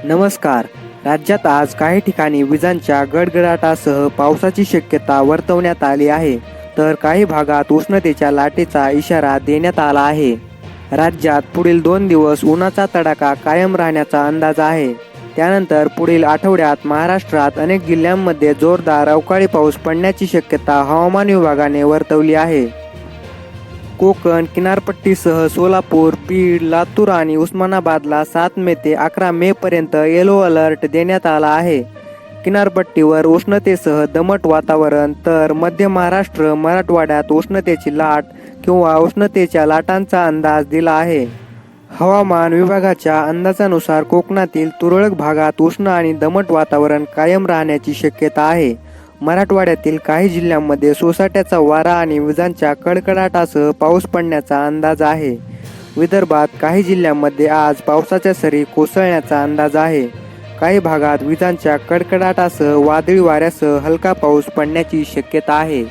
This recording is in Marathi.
नमस्कार. राज्यात आज काही ठिकाणी विजांच्या गडगडाटासह पावसाची शक्यता वर्तवण्यात आली आहे, तर काही भागात उष्णतेच्या लाटेचा इशारा देण्यात आला आहे. राज्यात पुढील 2 दिवस उन्हाचा तडाखा कायम राहण्याचा अंदाज आहे. त्यानंतर पुढील आठवड्यात महाराष्ट्रात अनेक जिल्ह्यांमध्ये जोरदार अवकाळी पाऊस पडण्याची शक्यता हवामान विभागाने वर्तवली आहे. कोकण किनारपट्टीसह सोलापूर, बीड, लातूर आणि उस्मानाबादला 7 मे ते 11 मे पर्यंत येलो अलर्ट देण्यात आला आहे. किनारपट्टीवर उष्णतेसह दमट वातावरण, तर मध्य महाराष्ट्र, मराठवाड्यात उष्णतेची लाट किंवा उष्णतेच्या लाटांचा अंदाज दिला आहे. हवामान विभागाच्या अंदाजानुसार कोकणातील तुरळक भागात उष्ण आणि दमट वातावरण कायम राहण्याची शक्यता आहे. मराठवाड्यातील काही जिल्ह्यांमध्ये सोसाट्याचा वारा आणि विजांच्या कडकडाटासह पाऊस पडण्याचा अंदाज आहे. विदर्भात काही जिल्ह्यांमध्ये आज पावसाच्या सरी कोसळण्याचा अंदाज आहे. काही भागात विजांच्या कडकडाटासह वादळी वाऱ्यासह हलका पाऊस पडण्याची शक्यता आहे.